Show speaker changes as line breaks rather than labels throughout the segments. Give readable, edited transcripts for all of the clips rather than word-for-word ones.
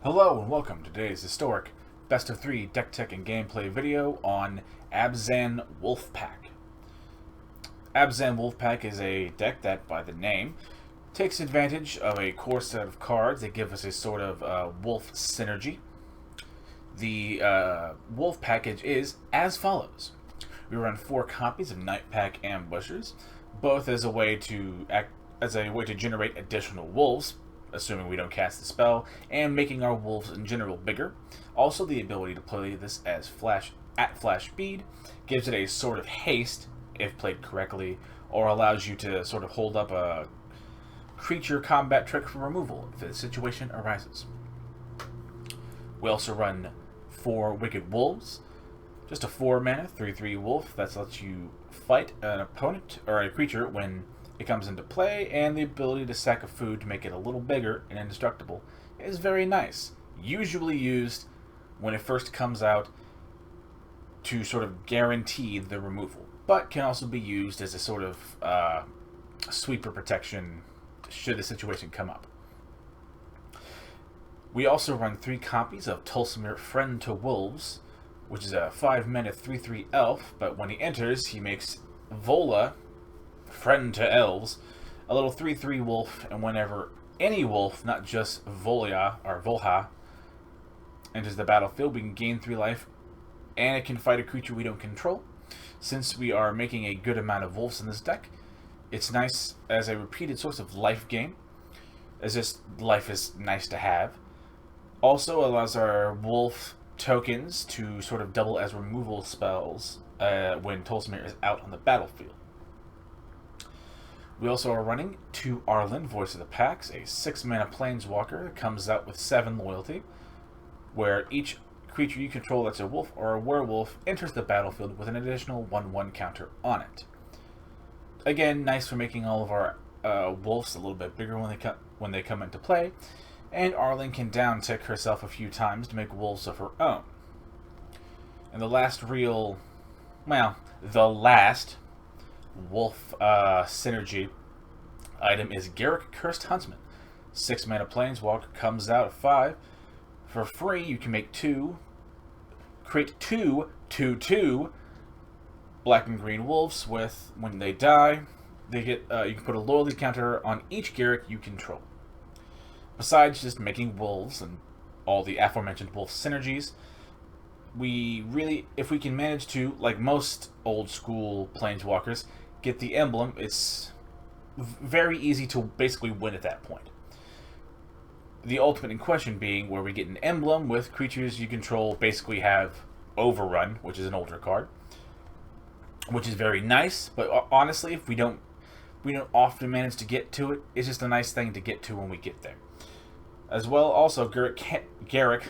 Hello and welcome to today's historic Best of 3 deck tech and gameplay video on Abzan Wolfpack. Abzan Wolfpack is a deck that, by the name, takes advantage of a core set of cards that give us a sort of wolf synergy. The wolf package is as follows. We run 4 copies of Nightpack Ambushers, both as a way to generate additional wolves, assuming we don't cast the spell, and making our wolves in general bigger. Also, the ability to play this as flash speed gives it a sort of haste if played correctly, or allows you to sort of hold up a creature combat trick for removal if the situation arises. We also run 4 Wicked Wolves, just a 4-mana 3/3 wolf that lets you fight an opponent or a creature when it comes into play, and the ability to sack a food to make it a little bigger and indestructible is very nice. Usually used when it first comes out to sort of guarantee the removal, but can also be used as a sort of sweeper protection should the situation come up. We also run 3 copies of Tolsimir, Friend to Wolves, which is a 5-mana 3/3 elf, but when he enters, he makes Vola, Friend to Elves, a little 3/3 wolf, and whenever any wolf, not just Volya or Volha, enters the battlefield, we can gain 3 life, and it can fight a creature we don't control. Since we are making a good amount of wolves in this deck, it's nice as a repeated source of life gain, as just life is nice to have. Also allows our wolf tokens to sort of double as removal spells when Tolsimir is out on the battlefield. We also are running 2 Arlinn, Voice of the Packs, a 6-mana planeswalker that comes out with 7 loyalty, where each creature you control that's a wolf or a werewolf enters the battlefield with an additional 1/1 counter on it. Again, nice for making all of our wolves a little bit bigger when they come into play, and Arlinn can down-tick herself a few times to make wolves of her own. And the last wolf synergy item is Garrick, Cursed Huntsman. 6-mana planeswalker, comes out at 5. For free, you can create 2 2/2 black and green wolves with, when they die, they get you can put a loyalty counter on each Garrick you control. Besides just making wolves and all the aforementioned wolf synergies, if we can manage to, like most old school planeswalkers, get the emblem, it's very easy to basically win at that point. The ultimate in question being where we get an emblem with creatures you control basically have Overrun, which is an older card, which is very nice, but honestly, if we don't often manage to get to it, it's just a nice thing to get to when we get there. As well, also, Garruk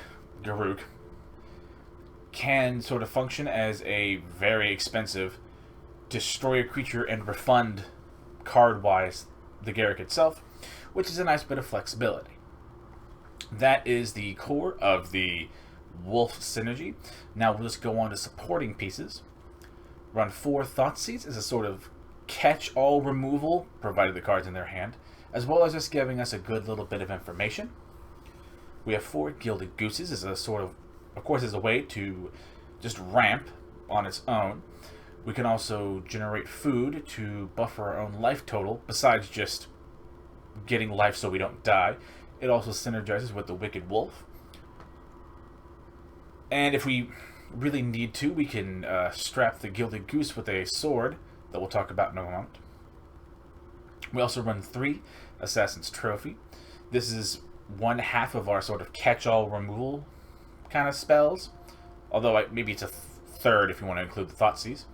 can sort of function as a very expensive destroy a creature and refund card-wise the Garrick itself, which is a nice bit of flexibility. That is the core of the wolf synergy. Now we'll just go on to supporting pieces. Run 4 Thoughtseize as a sort of catch-all removal, provided the card's in their hand, as well as just giving us a good little bit of information. We have 4 Gilded Gooses as a sort of course, as a way to just ramp on its own. We can also generate food to buffer our own life total, besides just getting life so we don't die. It also synergizes with the Wicked Wolf. And if we really need to, we can strap the Gilded Goose with a sword that we'll talk about in a moment. We also run 3 Assassin's Trophy. This is 1/2 of our sort of catch-all removal kind of spells, although maybe it's a third if you want to include the Thoughtseize.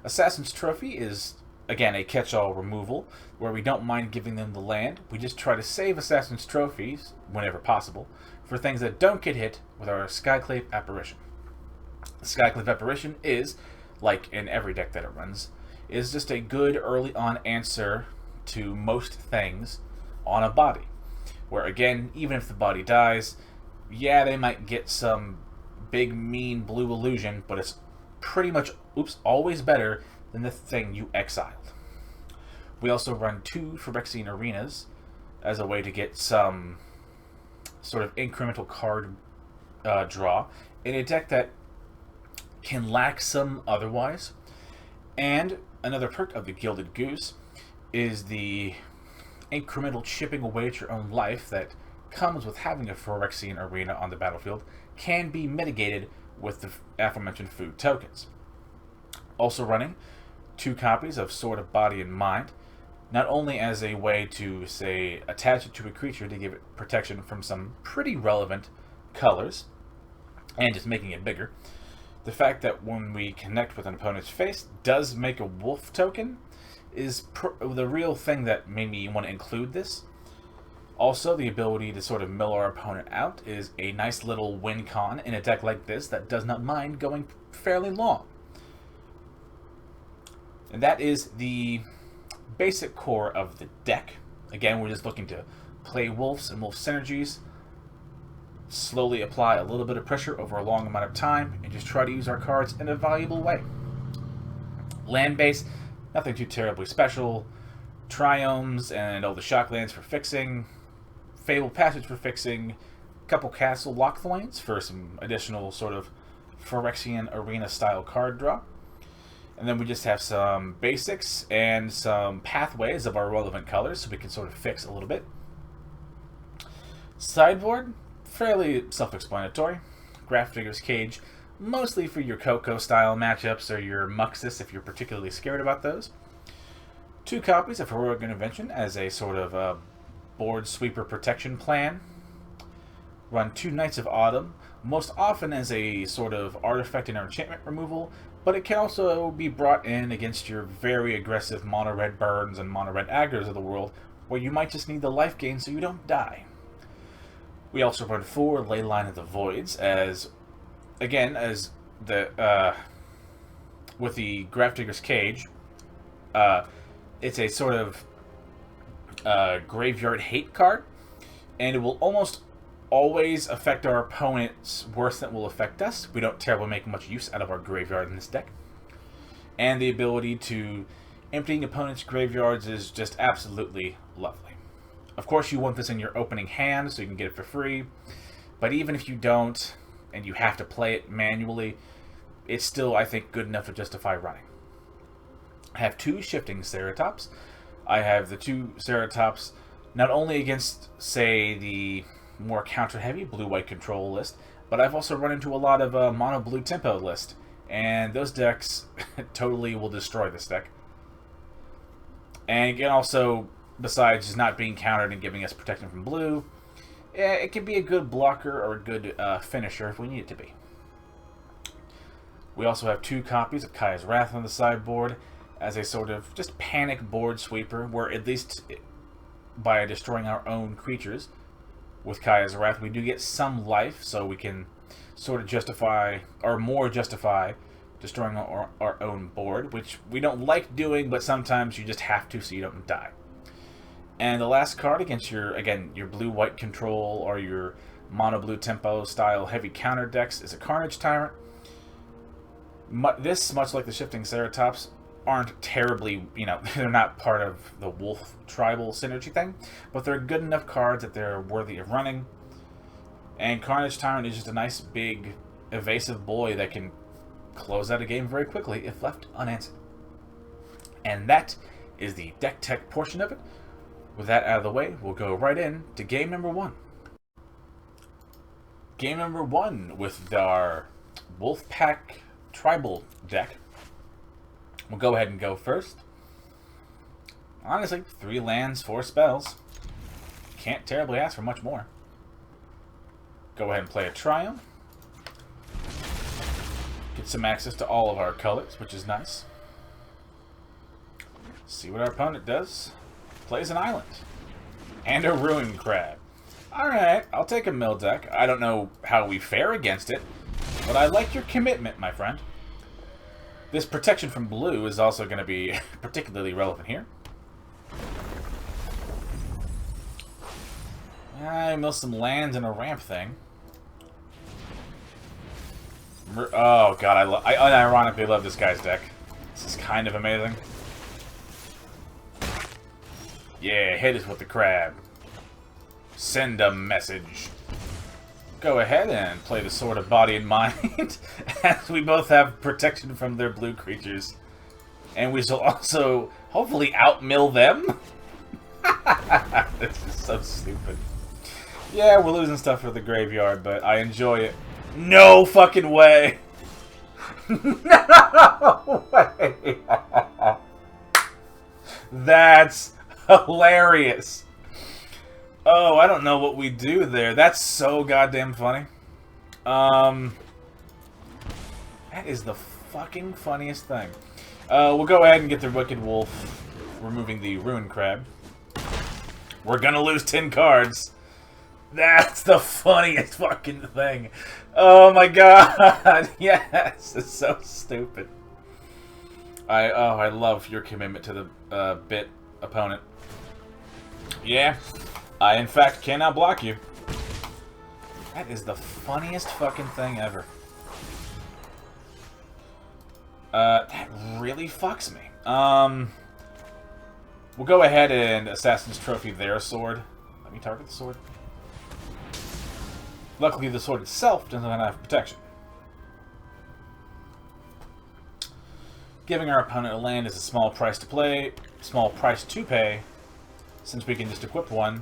Assassin's Trophy is, again, a catch-all removal, where we don't mind giving them the land. We just try to save Assassin's Trophies, whenever possible, for things that don't get hit with our Skyclave Apparition. Skyclave Apparition is, like in every deck that it runs, is just a good early-on answer to most things on a body, where, again, even if the body dies, yeah, they might get some big, mean blue illusion, but it's pretty much, always better than the thing you exiled. We also run 2 Phyrexian Arenas as a way to get some sort of incremental card draw in a deck that can lack some otherwise. And another perk of the Gilded Goose is the incremental chipping away at your own life that comes with having a Phyrexian arena on the battlefield can be mitigated with the aforementioned food tokens. Also running 2 copies of Sword of Body and Mind, not only as a way to, say, attach it to a creature to give it protection from some pretty relevant colors, and just making it bigger. The fact that when we connect with an opponent's face does make a wolf token is the real thing that made me want to include this. Also, the ability to sort of mill our opponent out is a nice little win con in a deck like this that does not mind going fairly long. And that is the basic core of the deck. Again, we're just looking to play wolves and wolf synergies, slowly apply a little bit of pressure over a long amount of time, and just try to use our cards in a valuable way. Land base, nothing too terribly special. Triomes and all the shock lands for fixing. Fable Passage for fixing. Couple Castle Lockthwains for some additional sort of Phyrexian Arena style card draw. And then we just have some basics and some pathways of our relevant colors so we can sort of fix a little bit. Sideboard, fairly self-explanatory. Grafdigger's Cage, mostly for your Coco style matchups or your Muxus if you're particularly scared about those. 2 copies of Heroic Intervention as a sort of board sweeper protection plan. Run 2 Knights of Autumn, most often as a sort of artifact and enchantment removal, but it can also be brought in against your very aggressive mono-red burns and mono-red aggros of the world, where you might just need the life gain so you don't die. We also run 4 Leyline of the Voids as, again, as the with the Grafdigger's Cage. It's a sort of graveyard hate card, and it will almost always affect our opponents worse than it will affect us. We don't terribly make much use out of our graveyard in this deck. And the ability to emptying opponents' graveyards is just absolutely lovely. Of course, you want this in your opening hand so you can get it for free, but even if you don't, and you have to play it manually, it's still, I think, good enough to justify running. I have 2 Shifting Ceratops. I have the 2 Ceratops not only against, say, the more counter-heavy blue-white control list, but I've also run into a lot of mono-blue tempo list, and those decks totally will destroy this deck. And again, also, besides just not being countered and giving us protection from blue, it can be a good blocker or a good finisher if we need it to be. We also have 2 copies of Kaya's Wrath on the sideboard as a sort of just panic board sweeper, where at least by destroying our own creatures with Kaya's Wrath, we do get some life, so we can sort of justify, or more justify, destroying our own board, which we don't like doing, but sometimes you just have to so you don't die. And the last card against your, again, your blue-white control or your mono-blue tempo style heavy counter decks is a Carnage Tyrant. This, much like the Shifting Ceratops, aren't terribly, they're not part of the wolf tribal synergy thing, but they're good enough cards that they're worthy of running. And Carnage Tyrant is just a nice, big, evasive boy that can close out a game very quickly if left unanswered. And that is the deck tech portion of it. With that out of the way, we'll go right in to game number 1. Game number 1 with our Wolfpack Tribal deck. We'll go ahead and go first. Honestly, 3 lands, 4 spells. Can't terribly ask for much more. Go ahead and play a Triome. Get some access to all of our colors, which is nice. See what our opponent does. Plays an island. And a Ruin Crab. Alright, I'll take a mill deck. I don't know how we fare against it, but I like your commitment, my friend. This protection from blue is also going to be particularly relevant here. I mill some lands and a ramp thing. Oh god, I unironically love this guy's deck. This is kind of amazing. Yeah, hit us with the crab. Send a message. Go ahead and play the Sword of Body and Mind, as we both have protection from their blue creatures. And we shall also, hopefully, outmill them. This is so stupid. Yeah, we're losing stuff for the graveyard, but I enjoy it. No fucking way! No way! That's hilarious. Oh, I don't know what we do there. That's so goddamn funny. That is the fucking funniest thing. We'll go ahead and get the Wicked Wolf, removing the Ruin Crab. We're gonna lose 10 cards. That's the funniest fucking thing. Oh my god. Yes, it's so stupid. I love your commitment to the bit opponent. Yeah, I in fact cannot block you. That is the funniest fucking thing ever. That really fucks me. We'll go ahead and Assassin's Trophy their sword. Let me target the sword. Luckily, the sword itself doesn't have protection. Giving our opponent a land is a small price to pay, since we can just equip one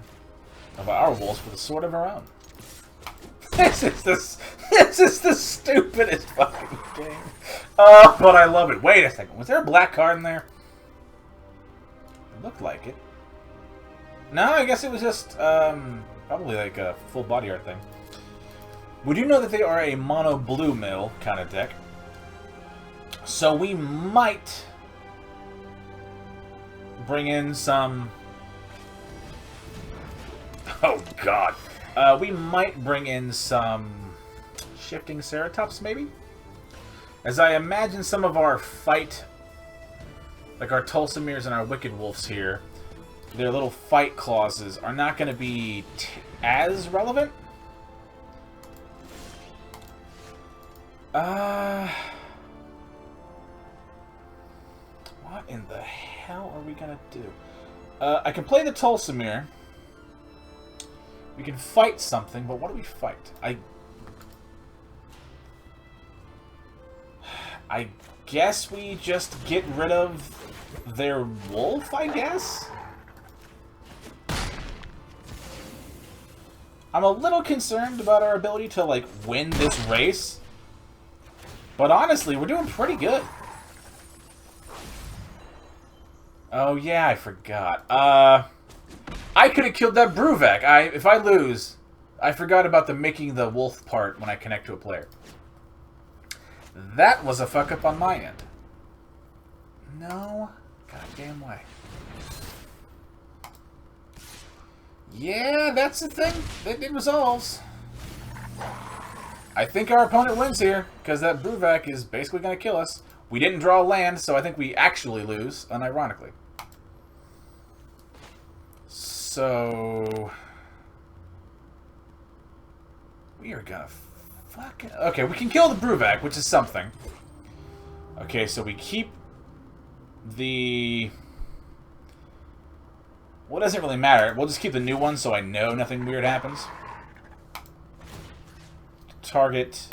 of our wolves with a sword of our own. This is the stupidest fucking game. Oh, but I love it. Wait a second. Was there a black card in there? It looked like it. No, I guess it was just probably like a full body art thing. We do know that they are a mono blue mill kind of deck, so we might bring in some. Oh god. We might bring in some Shifting Ceratops, maybe? As I imagine some of our fight, like our Tolsimirs and our Wicked Wolves here, their little fight clauses are not going to be as relevant. What in the hell are we going to do? I can play the Tolsimir. We can fight something, but what do we fight? I guess we just get rid of their wolf, I guess? I'm a little concerned about our ability to, like, win this race. But honestly, we're doing pretty good. Oh, yeah, I forgot. I could have killed that Bruvak. If I lose, I forgot about the making the wolf part when I connect to a player. That was a fuck up on my end. No goddamn way. Yeah, that's the thing. It resolves. I think our opponent wins here, because that Bruvak is basically going to kill us. We didn't draw land, so I think we actually lose, unironically. So we are gonna fucking... Okay, we can kill the Bruvak, which is something. Okay, so we keep the... Well, it doesn't really matter. We'll just keep the new one so I know nothing weird happens. Target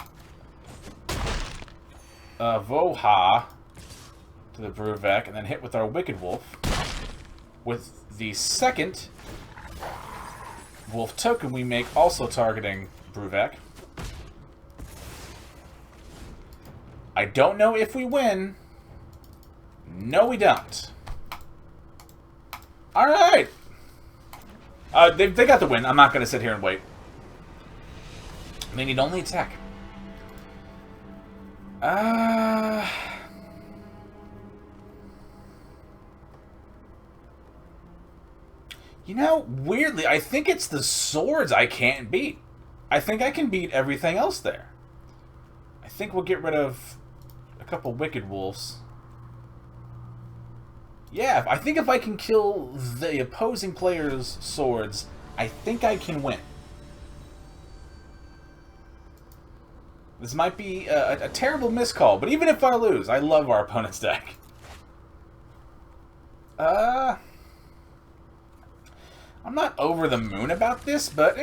Voha to the Bruvak, and then hit with our Wicked Wolf. With the second wolf token we make, also targeting Bruvak. I don't know if we win. No, we don't. Alright! They got the win. I'm not going to sit here and wait. They need only attack. You know, weirdly, I think it's the swords I can't beat. I think I can beat everything else there. I think we'll get rid of a couple Wicked Wolves. Yeah, I think if I can kill the opposing player's swords, I think I can win. This might be a terrible miscall, but even if I lose, I love our opponent's deck. I'm not over the moon about this, but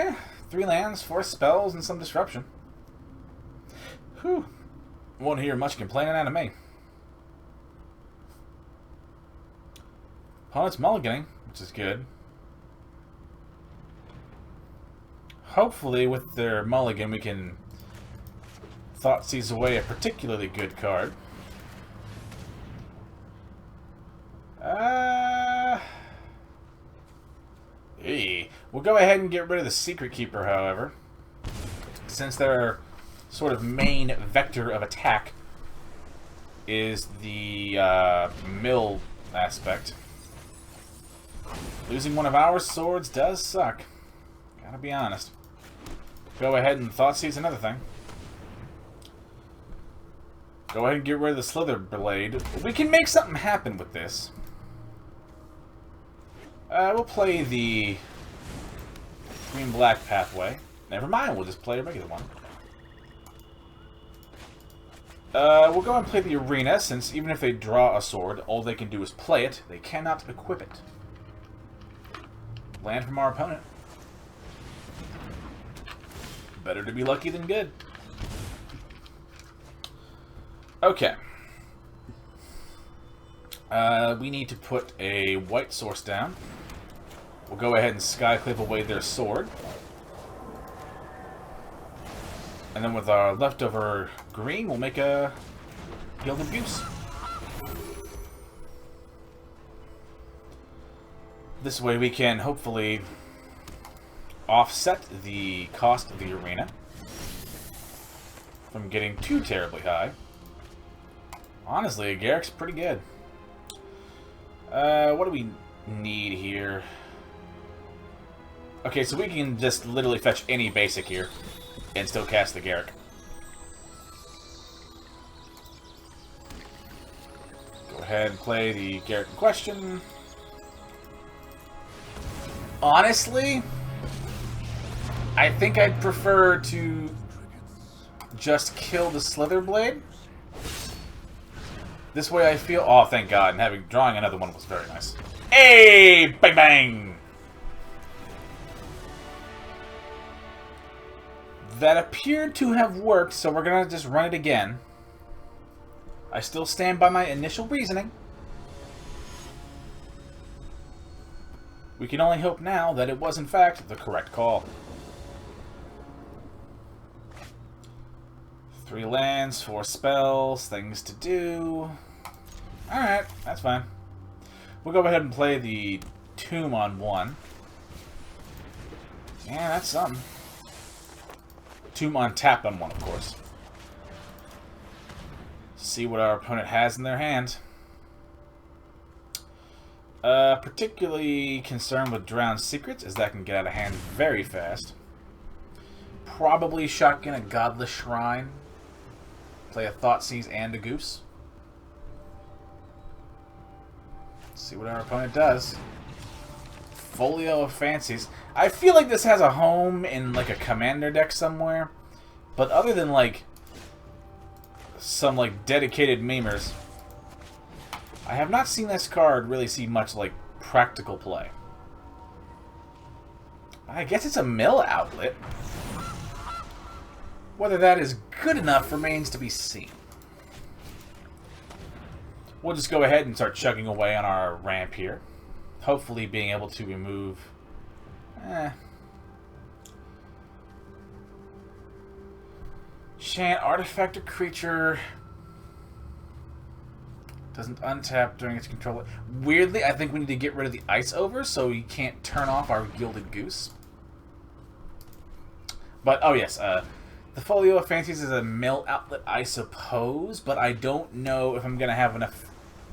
3 lands, 4 spells, and some disruption. Whew. Won't hear much complaining out of me. Opponent's mulliganing, which is good. Hopefully, with their mulligan, we can Thoughtseize away a particularly good card. We'll go ahead and get rid of the Secret Keeper, however, since their sort of main vector of attack is the mill aspect. Losing one of our swords does suck. Gotta be honest. Go ahead and Thoughtseize another thing. Go ahead and get rid of the Slither Blade. We can make something happen with this. We'll play the green-black pathway. Never mind, we'll just play a regular one. We'll go and play the arena, since even if they draw a sword, all they can do is play it. They cannot equip it. Land from our opponent. Better to be lucky than good. Okay. We need to put a white source down. We'll go ahead and Skyclave away their sword. And then with our leftover green, we'll make a Gilded Goose. This way we can hopefully offset the cost of the arena from getting too terribly high. Honestly, Garrick's pretty good. What do we need here? Okay, so we can just literally fetch any basic here and still cast the Garrick. Go ahead and play the Garrick in question. Honestly, I think I'd prefer to just kill the Slither Blade. This way I feel... Oh, thank God. And drawing another one was very nice. Hey! Bang, bang! That appeared to have worked, so we're going to just run it again. I still stand by my initial reasoning. We can only hope now that it was, in fact, the correct call. 3 lands, 4 spells, things to do. Alright, that's fine. We'll go ahead and play the Tomb on 1. Yeah, that's something. Tomb on tap on 1, of course. See what our opponent has in their hand. Particularly concerned with Drowned Secrets, as that can get out of hand very fast. Probably shotgun a Godless Shrine. Play a Thoughtseize and a Goose. See what our opponent does. Folio of Fancies. I feel like this has a home in like a commander deck somewhere. But other than like some like dedicated memers, I have not seen this card really see much like practical play. I guess it's a mill outlet. Whether that is good enough remains to be seen. We'll just go ahead and start chugging away on our ramp here. Hopefully being able to remove... Chant artifact or creature... Doesn't untap during its control. Weirdly, I think we need to get rid of the Ice Over so you can't turn off our Gilded Goose. But, oh yes, the Folio of Fancies is a mill outlet, I suppose, but I don't know if I'm going to have enough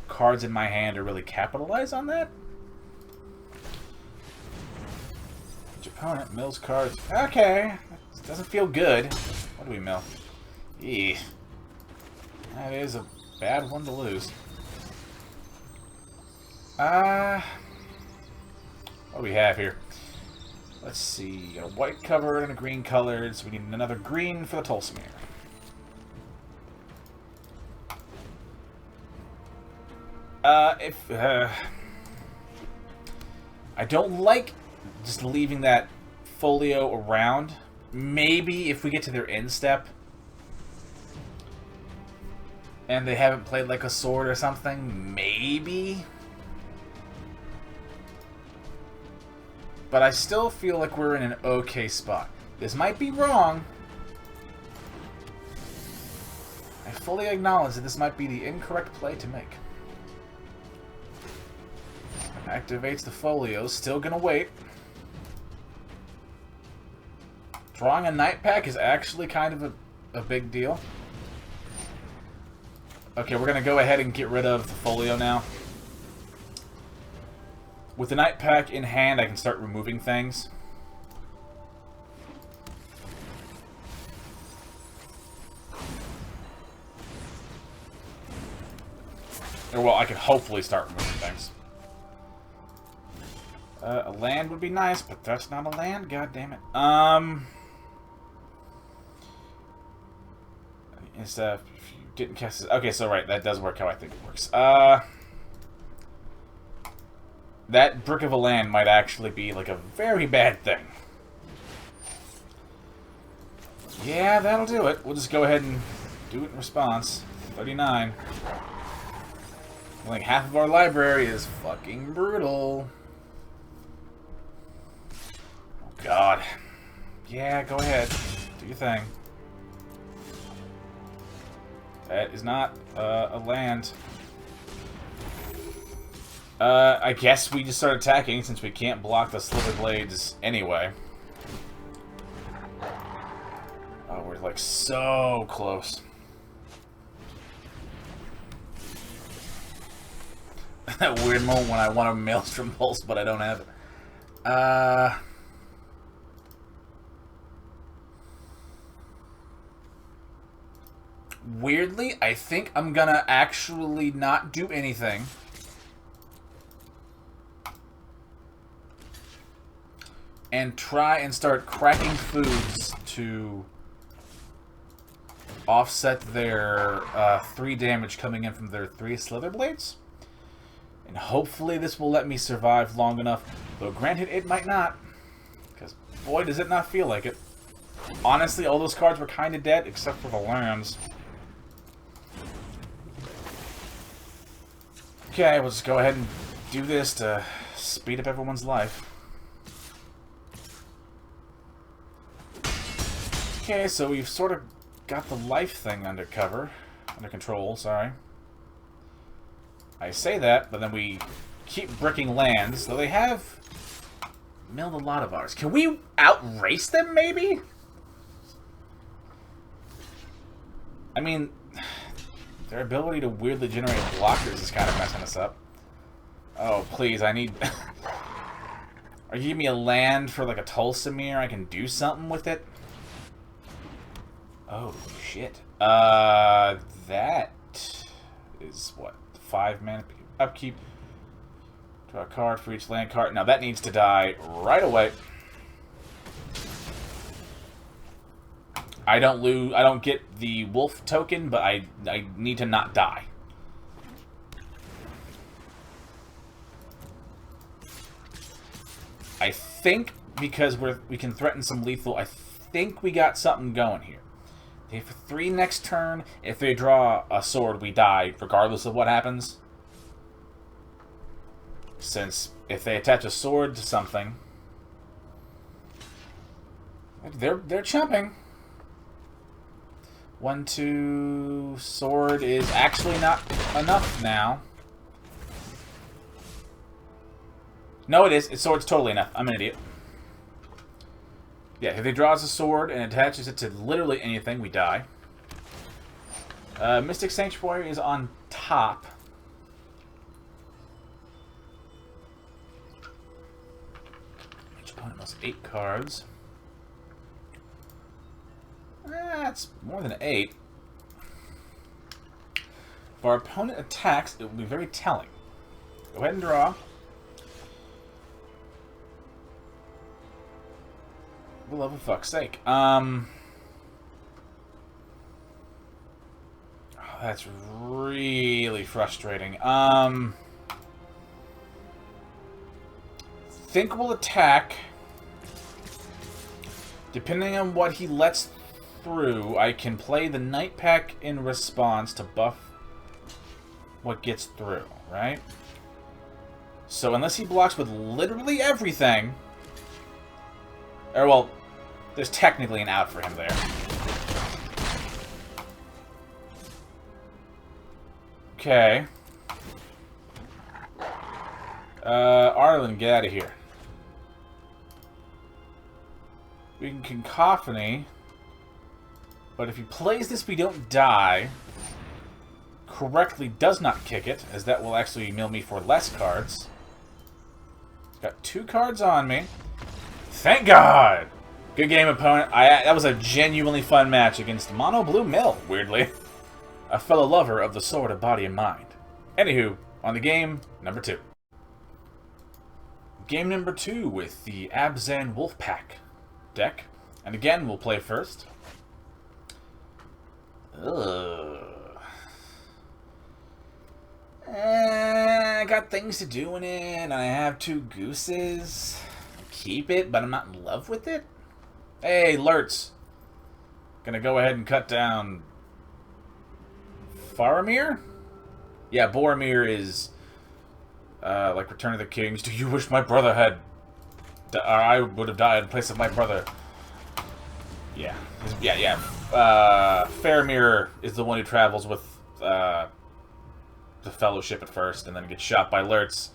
cards in my hand to really capitalize on that. Each opponent mills cards. Okay, that doesn't feel good. What do we mill? Eeh. That is a bad one to lose. What do we have here? Let's see, a white cover and a green colored, so we need another green for the Tolsimir. I don't like just leaving that folio around. Maybe if we get to their end step and they haven't played like a sword or something, maybe. But I still feel like we're in an okay spot. This might be wrong. I fully acknowledge that this might be the incorrect play to make. Activates the folio. Still gonna wait. Drawing a Nightpack is actually kind of a big deal. Okay, we're gonna go ahead and get rid of the folio now. With the Nightpack in hand, I can start removing things. Or, well, I can hopefully start removing things. A land would be nice, but that's not a land. God damn it. If you didn't cast it. Okay, so right, that does work how I think it works. That brick of a land might actually be like a very bad thing. Yeah, that'll do it. We'll just go ahead and do it in response. 39. Like half of our library is fucking brutal. Oh god. Yeah, go ahead. Do your thing. That is not a land. I guess we just start attacking since we can't block the Sliver Blades anyway. Oh, we're like so close. That weird moment when I want a Maelstrom Pulse, but I don't have it. Weirdly, I think I'm gonna actually not do anything. And try and start cracking foods to offset their 3 damage coming in from their 3 Slither Blades. And hopefully this will let me survive long enough. Though granted, it might not. Because boy, does it not feel like it. Honestly, all those cards were kind of dead, except for the lands. Okay, we'll just go ahead and do this to speed up everyone's life. Okay, so we've sort of got the life thing under control, sorry. I say that, but then we keep bricking lands, though they have milled a lot of ours. Can we outrace them, maybe? I mean, their ability to weirdly generate blockers is kind of messing us up. Oh, please, I need... Are you giving me a land for, like, a Tolsimir? I can do something with it? Oh, shit. That is, what, 5 mana upkeep. Draw a card for each land card. Now, that needs to die right away. I don't get the wolf token, but I need to not die. I think because we can threaten some lethal, I think we got something going here. They have 3 next turn. If they draw a sword, we die, regardless of what happens. Since if they attach a sword to something, they're chumping. 1, 2, sword is actually not enough now. No, it is. Sword's totally enough. I'm an idiot. Yeah, if he draws a sword and attaches it to literally anything, we die. Mystic Sanctuary is on top. Each opponent must 8 cards. That's more than 8. If our opponent attacks, it will be very telling. Go ahead and draw. For the love of fuck's sake. Oh, that's really frustrating. think we'll attack. Depending on what he lets through, I can play the Nightpack in response to buff what gets through, right? So unless he blocks with literally everything... Or, well, there's technically an out for him there. Okay. Arlinn, get out of here. We can Cacophony, but if he plays this we don't die, correctly does not kick it, as that will actually mill me for less cards. Got 2 cards on me. Thank God! Good game, opponent. That was a genuinely fun match against Mono Blue Mill, weirdly. A fellow lover of the sword of body and mind. Anywho, on to game number 2. Game number 2 with the Abzan Wolfpack deck. And again, we'll play first. I got things to do in it, and I have 2 gooses. Keep it, but I'm not in love with it. Hey, Lurtz. Gonna go ahead and cut down Faramir? Yeah, Boromir is like Return of the Kings. Do you wish my brother had... Or I would have died in place of my brother. Yeah. Yeah. Faramir is the one who travels with the Fellowship at first, and then gets shot by Lurtz.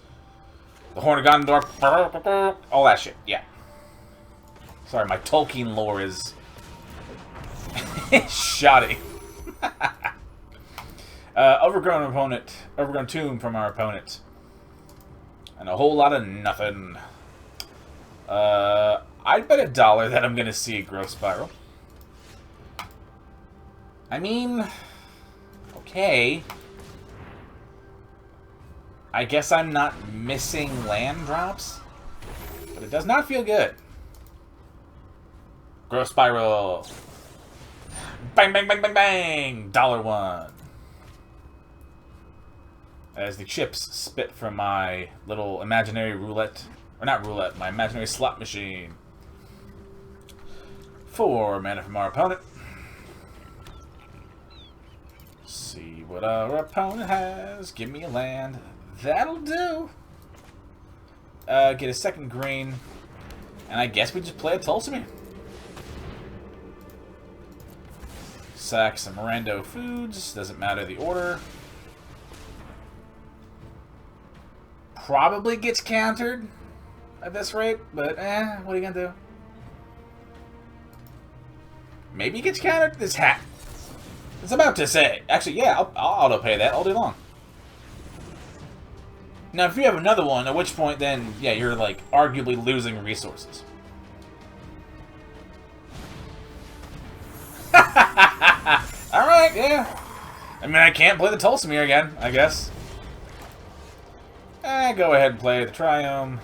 The Horn of Gondor, all that shit, yeah. Sorry, my Tolkien lore is... shoddy. Overgrown Tomb from our opponent. And a whole lot of nothing. I'd bet $1 that I'm gonna see a Growth Spiral. I mean... Okay... I guess I'm not missing land drops, but it does not feel good. Growth Spiral. Bang, bang, bang, bang, bang. $1. As the chips spit from my little imaginary roulette, or not roulette, my imaginary slot machine. 4 mana from our opponent. See what our opponent has. Give me a land. That'll do. Get a second green. And I guess we just play a Tolsimir. Sack some rando foods. Doesn't matter the order. Probably gets countered at this rate, but what are you gonna do? Maybe he gets countered? This hat. It's about to say. Actually, yeah, I'll auto-pay that all day long. Now, if you have another one, at which point then, yeah, you're, like, arguably losing resources. Alright, yeah. I mean, I can't play the Tolsimir again, I guess. Go ahead and play the Triome.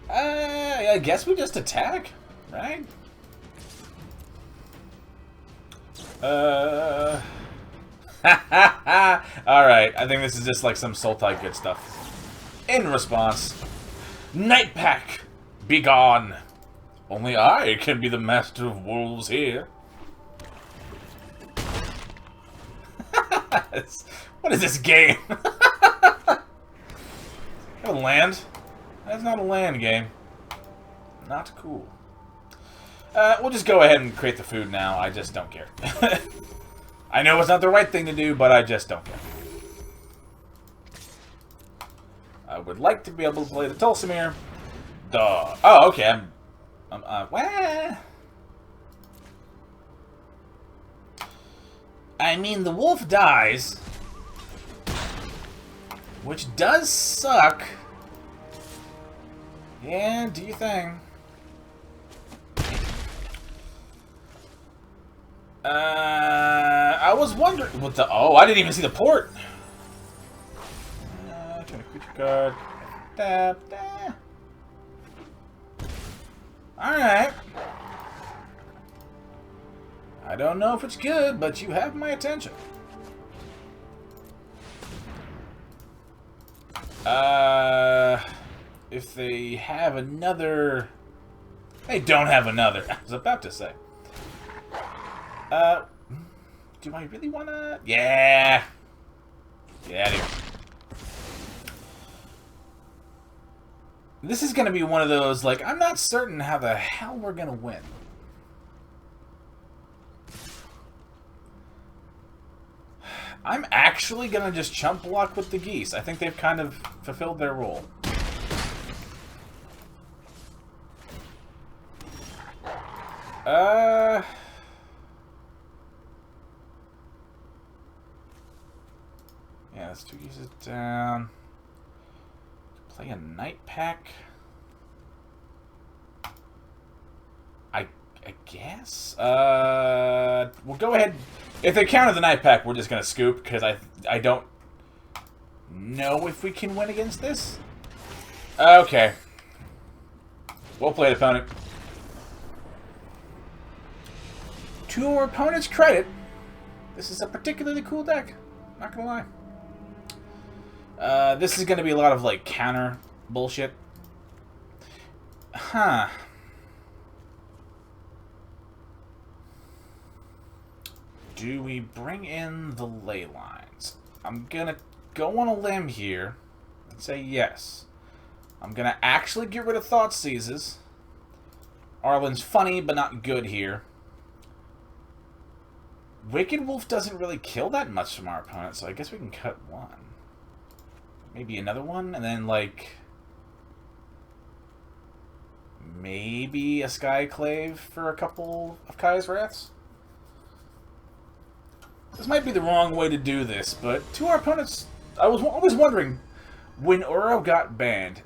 I guess we just attack, right? Alright, I think this is just like some Sultai good stuff. In response, Nightpack, be gone. Only I can be the master of wolves here. What is this game? A land? That's not a land game. Not cool. We'll just go ahead and create the food now. I just don't care. I know it's not the right thing to do, but I just don't care. I would like to be able to play the Tolsimir. Duh. Oh, okay. I mean, the wolf dies, which does suck. Yeah, do your thing. I was wondering what the... Oh, I didn't even see the port. Turn a creature card. Tap, tap. Alright. I don't know if it's good, but you have my attention. if they have another... They don't have another. I was about to say. Do I really want to... Yeah! Get out of here. This is going to be one of those, like, I'm not certain how the hell we're going to win. I'm actually going to just chump block with the geese. I think they've kind of fulfilled their role. Yeah, let's two geese it down. Play a Nightpack. I guess. We'll go ahead. If they counter the Nightpack, we're just gonna scoop because I don't know if we can win against this. Okay. We'll play the opponent. To our opponent's credit, this is a particularly cool deck. Not gonna lie. This is going to be a lot of, like, counter bullshit. Huh. Do we bring in the ley lines? I'm going to go on a limb here and say yes. I'm going to actually get rid of Thoughtseizes. Arlinn's funny, but not good here. Wicked Wolf doesn't really kill that much from our opponent, so I guess we can cut one. Maybe another one, and then, like, maybe a Skyclave for a couple of Kai's Wraths? This might be the wrong way to do this, but to our opponents, I was always wondering, when Uro got banned,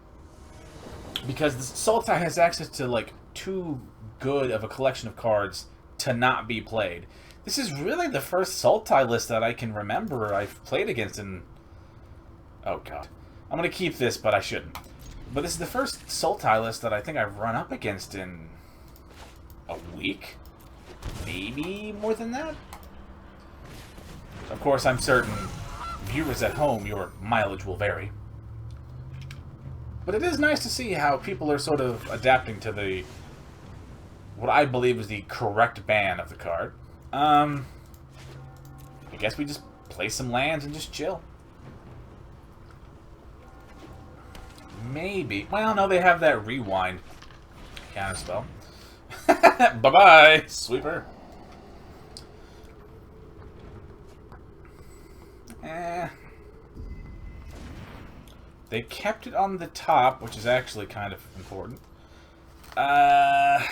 because the Sultai has access to, like, too good of a collection of cards to not be played. This is really the first Sultai list that I can remember I've played against in... Oh, God. I'm going to keep this, but I shouldn't. But this is the first Sultai list that I think I've run up against in a week? Maybe more than that? Of course, I'm certain viewers at home, your mileage will vary. But it is nice to see how people are sort of adapting to the... what I believe is the correct ban of the card. I guess we just play some lands and just chill. Maybe. Well, no, they have that rewind counter spell. Bye-bye, sweeper. They kept it on the top, which is actually kind of important. I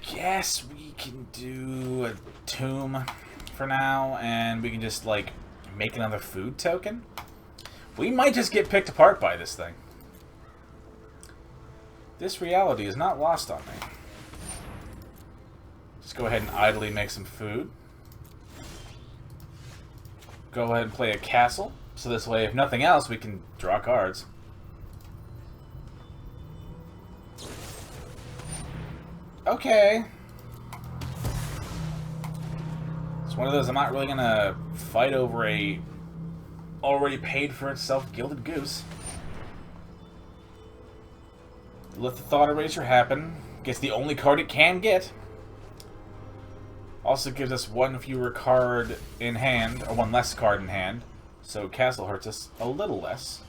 guess we can do a tomb for now, and we can just, like, make another food token. We might just get picked apart by this thing. This reality is not lost on me. Just go ahead and idly make some food. Go ahead and play a castle, so this way, if nothing else, we can draw cards. Okay. It's one of those I'm not really gonna fight over a already paid for itself Gilded Goose. Let the Thought Eraser happen. Gets the only card it can get. Also gives us one fewer card in hand, or one less card in hand. So Castle hurts us a little less.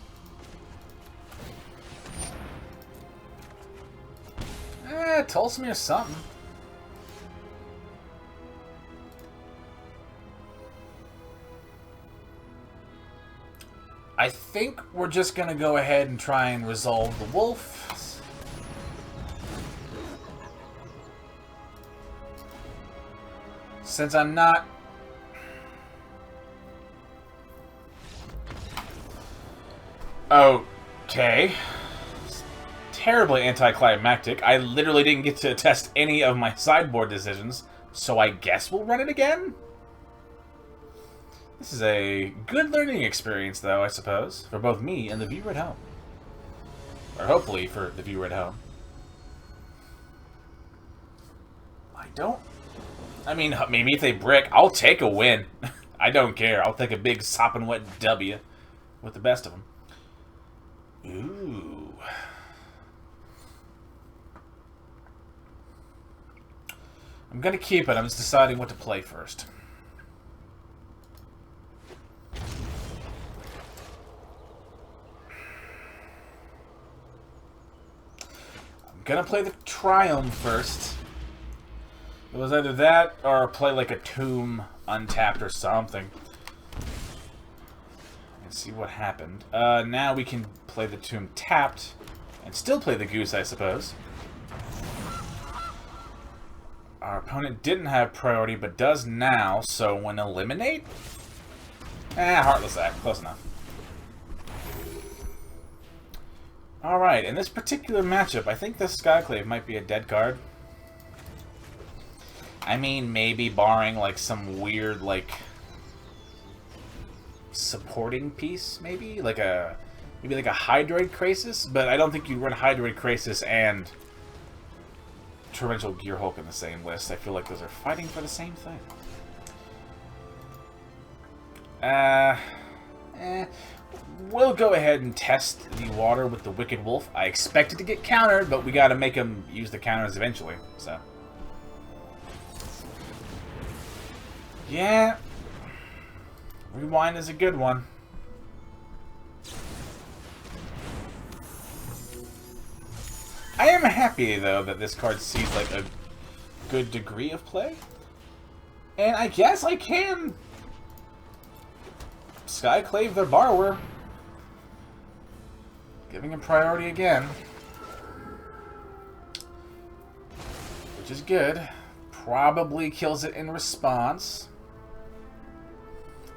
Tolsimir something. I think we're just gonna go ahead and try and resolve the wolf. Since I'm not... Okay. Terribly anticlimactic. I literally didn't get to test any of my sideboard decisions, so I guess we'll run it again? This is a good learning experience, though, I suppose, for both me and the viewer at home. Or hopefully for the viewer at home. I mean, maybe if they brick, I'll take a win. I don't care. I'll take a big sopping wet W. with the best of them. Ooh. I'm going to keep it. I'm just deciding what to play first. I'm going to play the Triome first. It was either that or play like a Tomb untapped or something. And see what happened. Now we can play the Tomb tapped and still play the Goose, I suppose. Our opponent didn't have priority, but does now, so when eliminate? Heartless Act. Close enough. Alright, in this particular matchup, I think the Skyclave might be a dead card. I mean, maybe barring, like, some weird, like, supporting piece, maybe? Like a... Maybe like a Hydroid Krasis? But I don't think you'd run Hydroid Krasis and Torrential Gearhulk in the same list. I feel like those are fighting for the same thing. We'll go ahead and test the water with the Wicked Wolf. I expect it to get countered, but we gotta make him use the counters eventually, so. Yeah. Rewind is a good one. I am happy, though, that this card sees, like, a good degree of play. And I guess I can Skyclave the Borrower. Giving him priority again. Which is good. Probably kills it in response.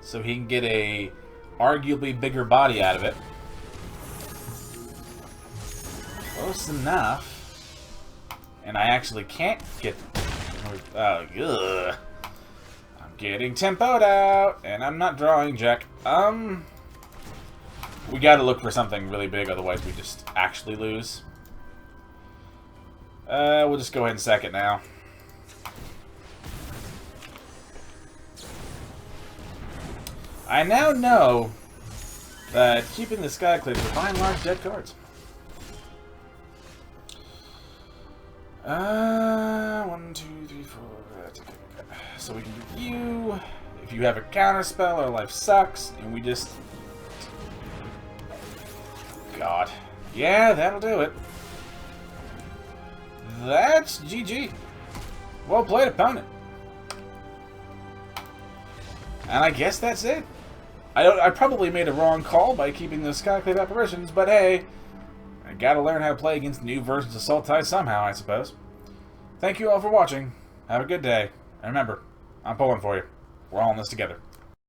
So he can get a arguably bigger body out of it. Close enough. And I actually can't get... Oh, ugh. I'm getting tempoed out. And I'm not drawing Jack. We gotta look for something really big, otherwise we just actually lose. We'll just go ahead and sack it now. I now know that keeping the Skyclave are by and large dead cards. 1, 2, 3, 4. So we can do you. If you have a counter spell, our life sucks, and we just. God. Yeah, that'll do it. That's GG. Well played, opponent. And I guess that's it. I probably made a wrong call by keeping the Skyclave Apparitions, but hey, I gotta learn how to play against new versions of Thoughtseize somehow, I suppose. Thank you all for watching. Have a good day. And remember, I'm pulling for you. We're all in this together.